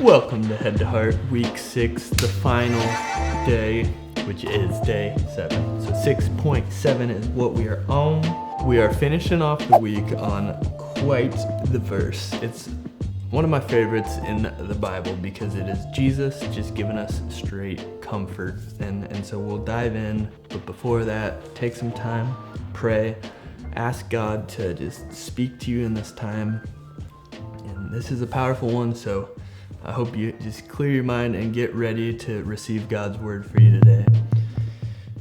Welcome to Head to Heart, week 6, the final day, which is day 7. So 6.7 is what we are on. We are finishing off the week on quite the verse. It's one of my favorites in the Bible because it is Jesus just giving us straight comfort. And so we'll dive in, but before that, take some time, pray, ask God to just speak to you in this time. And this is a powerful one, so I hope you just clear your mind and get ready to receive God's word for you today.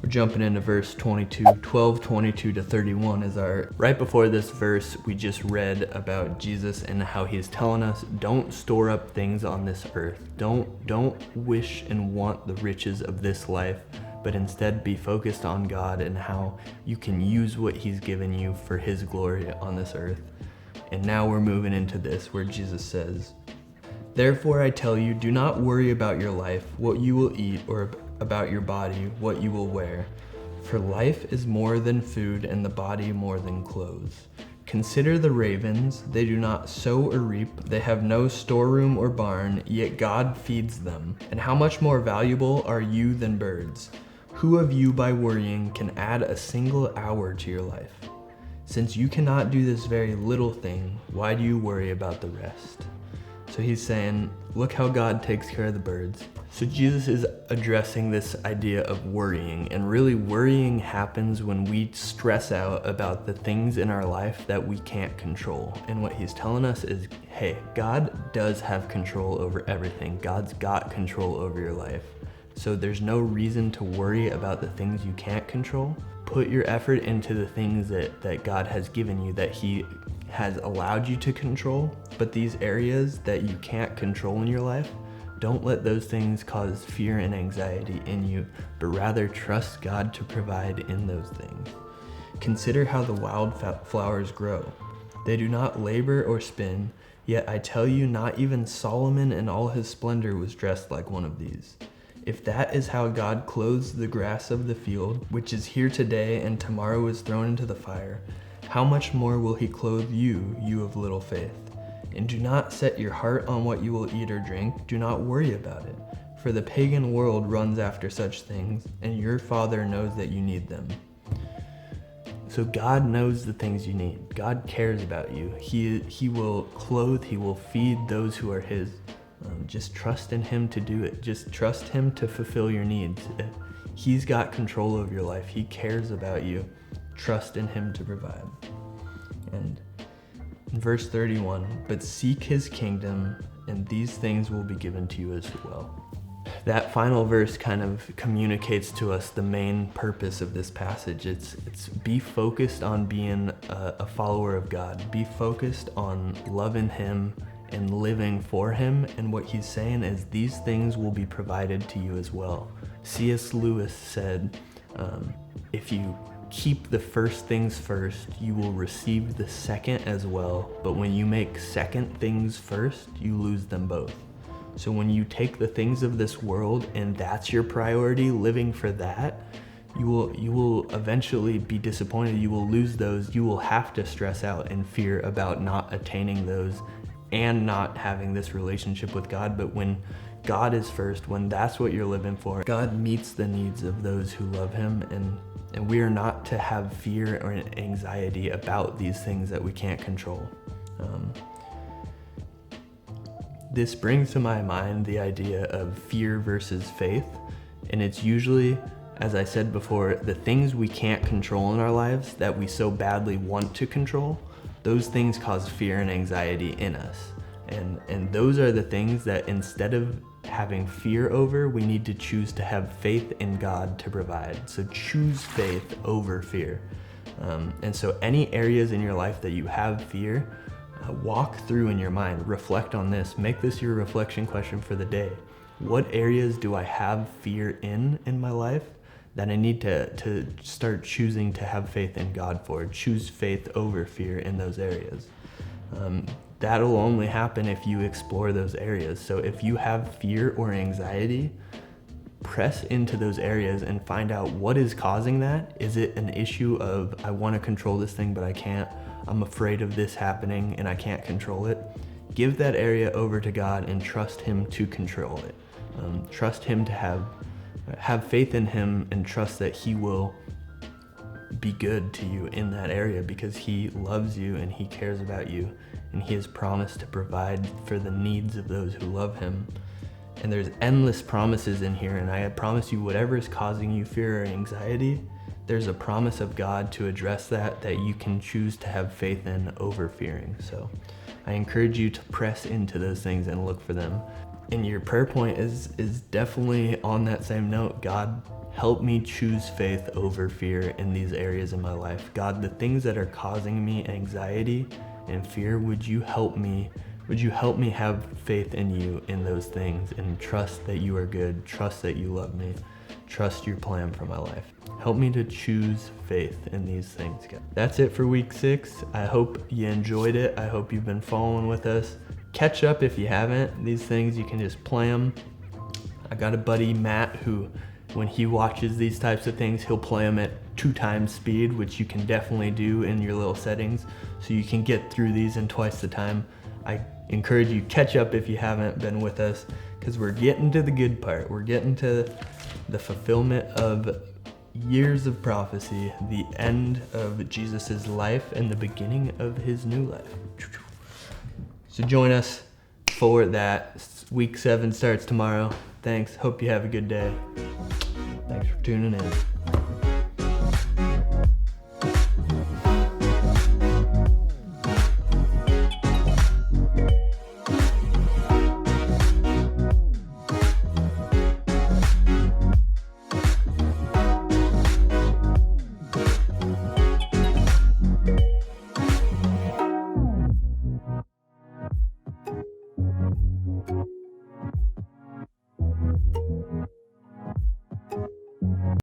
We're jumping into verse 12, 22 to 31 is right before this verse, we just read about Jesus and how he's telling us, don't store up things on this earth. Don't wish and want the riches of this life, but instead be focused on God and how you can use what he's given you for his glory on this earth. And now we're moving into this where Jesus says, "Therefore I tell you, do not worry about your life, what you will eat, or about your body, what you will wear. For life is more than food, and the body more than clothes. Consider the ravens, they do not sow or reap, they have no storeroom or barn, yet God feeds them. And how much more valuable are you than birds? Who of you by worrying can add a single hour to your life? Since you cannot do this very little thing, why do you worry about the rest?" So he's saying, look how God takes care of the birds. So Jesus is addressing this idea of worrying, and really worrying happens when we stress out about the things in our life that we can't control. And what he's telling us is, hey, God does have control over everything. God's got control over your life. So there's no reason to worry about the things you can't control. Put your effort into the things that God has given you, that he has allowed you to control. But these areas that you can't control in your life, don't let those things cause fear and anxiety in you, but rather trust God to provide in those things. Consider how the wild flowers grow. They do not labor or spin, yet I tell you, not even Solomon in all his splendor was dressed like one of these. If that is how God clothes the grass of the field, which is here today and tomorrow is thrown into the fire, how much more will he clothe you, you of little faith? And do not set your heart on what you will eat or drink. Do not worry about it. For the pagan world runs after such things, and your Father knows that you need them. So God knows the things you need. God cares about you. He will clothe, he will feed those who are his. Just trust in him to do it. Just trust him to fulfill your needs. He's got control of your life. He cares about you. Trust in him to provide. And in verse 31, but seek his kingdom, and these things will be given to you as well. That final verse kind of communicates to us the main purpose of this passage. It's be focused on being a follower of God. Be focused on loving him and living for him. And what he's saying is these things will be provided to you as well. C.S. Lewis said, if you keep the first things first, you will receive the second as well. But when you make second things first, you lose them both. So when you take the things of this world and that's your priority, living for that, you will eventually be disappointed. You will lose those. You will have to stress out and fear about not attaining those and not having this relationship with God. But when God is first, when that's what you're living for, God meets the needs of those who love him, and we are not to have fear or anxiety about these things that we can't control. This brings to my mind the idea of fear versus faith, and it's usually, as I said before, the things we can't control in our lives that we so badly want to control, those things cause fear and anxiety in us. And those are the things that instead of having fear over, we need to choose to have faith in God to provide. So choose faith over fear. And so any areas in your life that you have fear, walk through in your mind, reflect on this, make this your reflection question for the day. What areas do I have fear in my life that I need to start choosing to have faith in God for? Choose faith over fear in those areas. That'll only happen if you explore those areas. So if you have fear or anxiety, press into those areas and find out what is causing that. Is it an issue of, I want to control this thing, but I can't? I'm afraid of this happening and I can't control it. give that area over to God and trust Him to control it. Trust Him to have faith in Him, and trust that He will be good to you in that area, because He loves you and He cares about you, and He has promised to provide for the needs of those who love Him. And there's endless promises in here, and I promise you, whatever is causing you fear or anxiety, there's a promise of God to address that you can choose to have faith in over fearing. So I encourage you to press into those things and look for them. And your prayer point is definitely on that same note. God, help me choose faith over fear in these areas in my life. God, the things that are causing me anxiety and fear, would you help me have faith in you in those things, and trust that you are good, trust that you love me, trust your plan for my life. Help me to choose faith in these things, God. That's it for week 6. I hope you enjoyed it. I hope you've been following with us. Catch up if you haven't. These things, you can just play them. I got a buddy, Matt, who when he watches these types of things, he'll play them at 2 times speed, which you can definitely do in your little settings, so you can get through these in twice the time. I encourage you, catch up if you haven't been with us, because we're getting to the good part. We're getting to the fulfillment of years of prophecy, the end of Jesus's life, and the beginning of His new life. So join us for that. Week 7 starts tomorrow. Thanks. Hope you have a good day. Thanks for tuning in.